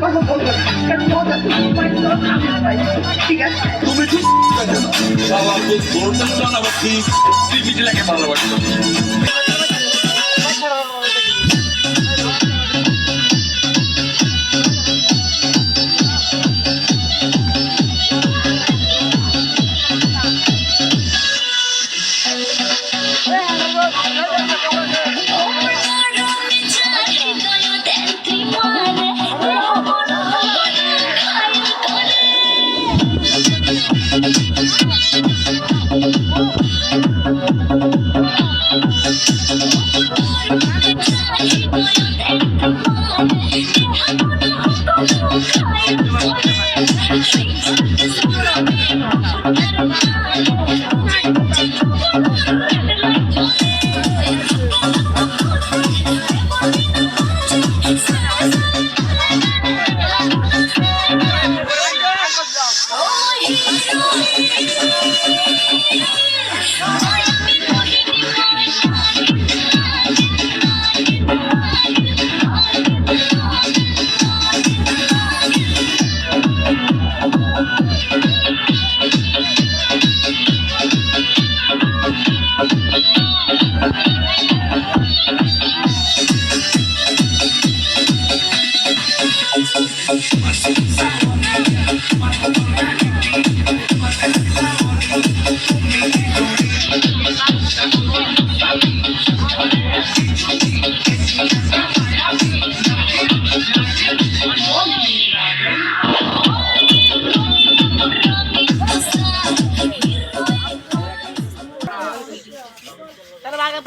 কথা বলবেন ঠিক আছে তুমি ঠিক বাবা খুব বলতেন আবার ঠিক লাগে ভালোবাসতো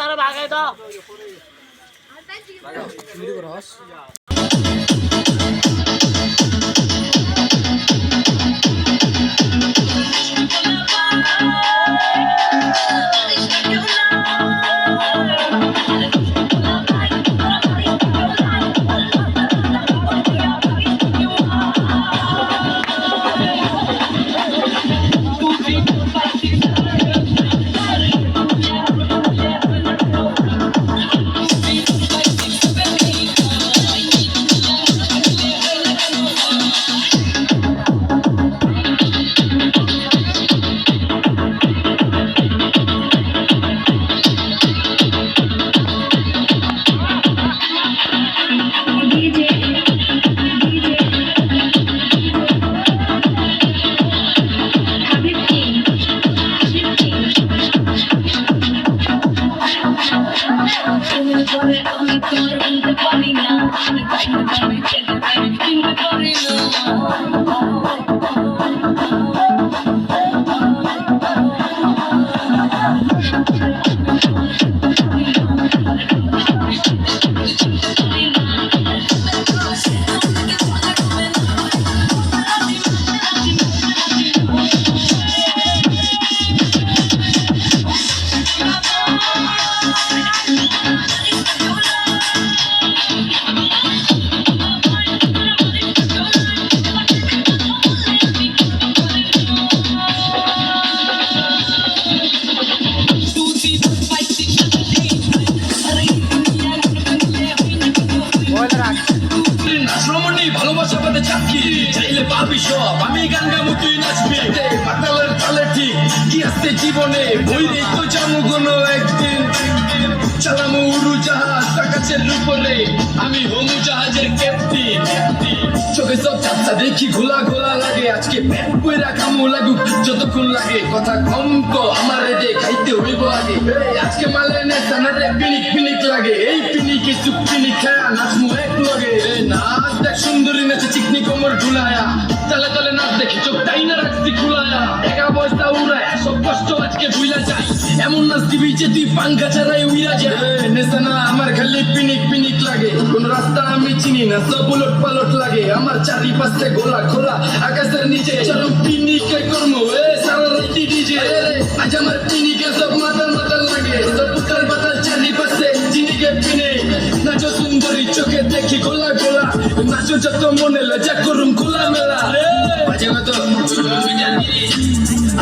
তারা ভাগাই দাও ভালোবাসা পাতে চাকরি চাইলে পাবি সব আমি গান গামু তুই নাচবি পাতালের তালে ঠিক কি আসছে জীবনে বইরে তো যাবো কোনো একদিন চালামু উড়ু জাহাজ আকাশের উপরে আমি হোমু জাহাজের ক্যাপ্টেন চোখে সব চাপটা দেখি ঘোলা ঘোলা লাগে আজকে পেট পয়রা খামু লাগুক যতক্ষণ লাগে কথা কম তো আমারে দে খাইতে হইব আগে আজকে মালে নেতা না রে পিনিক পিনিক লাগে এই পিনিকে চুপ পিনিক খায়া নাচমু এক লগে নাচ দেখ সুন্দরী নাচে চিকনি কোমর ঢুলায়া তালে তালে নাচ দেখি চোখ তাই না রাখছি খুলায়া একা বয়সটা উড়ায়া সব কষ্ট আজকে ভুলা যায় এমন নাচ দিবি যে তুই পাঙ্খা ছাড়াই উড়া যায় নেশা না আমার খালি পিনিক পিনিক লাগে কোন রাস্তা আমি চিনি না সব উলট পালট লাগে আমার চারিপাশে গোলা খোলা আকাশের নিচে চরম পিনিকে কর্ম সারা রাতি ডিজে আজ আমার পিনিকে সব মাতাল মাতাল লাগে সব উত্তর বাতাল চারিপাশে চিনিকে পিনিক নাচো সুন্দরী চোখে দেখি গোলা গোলা নাচো যত মনে লজ্জা করুম খোলা মেলা বাজে মতো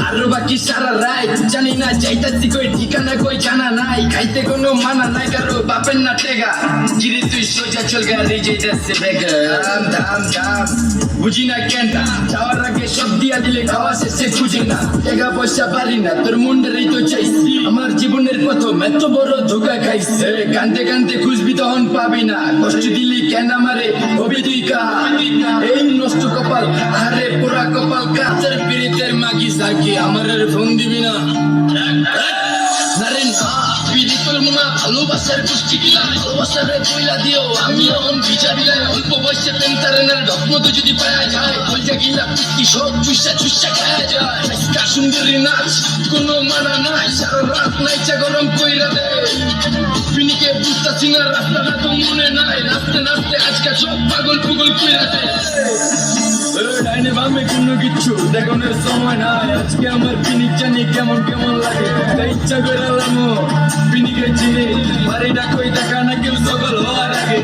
আরো বাকি সারা রাত জানি না যাইতাছি কই ঠিকানা কই জানা নাই খাইতে কোনো মানা নাই কারো বাপের না টেগা গিরি তুই সোজা চল গাড়ি যেতেছে বেগার দাম দাম দাম বুঝি না কেনটা যাওয়ার আগে সব দিয়া দিলে খাওয়া শেষে খুঁজে না টাকা পয়সা পারি না তোর মুন্ডারেই তো চাইছি আমার জীবনের প্রথম এত বড় ধোকা খাইছে কানতে কানতে খুঁজবি তখন পাবি না কষ্ট দিলি কেন আমারে হবি তুই কা এই নষ্ট কপাল আরে পুরা কপাল কাতের পিরিতের মাগি সাকি আমার ফোন দিবি না নারে না পিরি করবো না ভালোবাসার গোষ্ঠী গিলা ভালোবাসার কইলা দিও আমি এখন ভিজা বিলাই অল্প বয়সে প্রেম তারানের ডকমত যদি পাওয়া যায় কলজা গিলা পুষ্টি সব চুষা চুষা খাওয়া যায় আজকা সুন্দরী নাচ কোনো মানা নাই সারা রাত নাইচা গরম কইরা দে পিনিকে বুঝতাছি না রাস্তাটা তো মনে নাই নাচতে নাচতে আজকা সব পাগল পুগল কইরা দে ডাইনে বামে কোনো কিচ্ছু দেখানোর সময় নাই আজকে আমার পিনিক জানি কেমন কেমন লাগে তাই ইচ্ছা করে লামো পিনিকে চিনি বাড়িটা কই দেখা না কেউ সকল হওয়ার আগে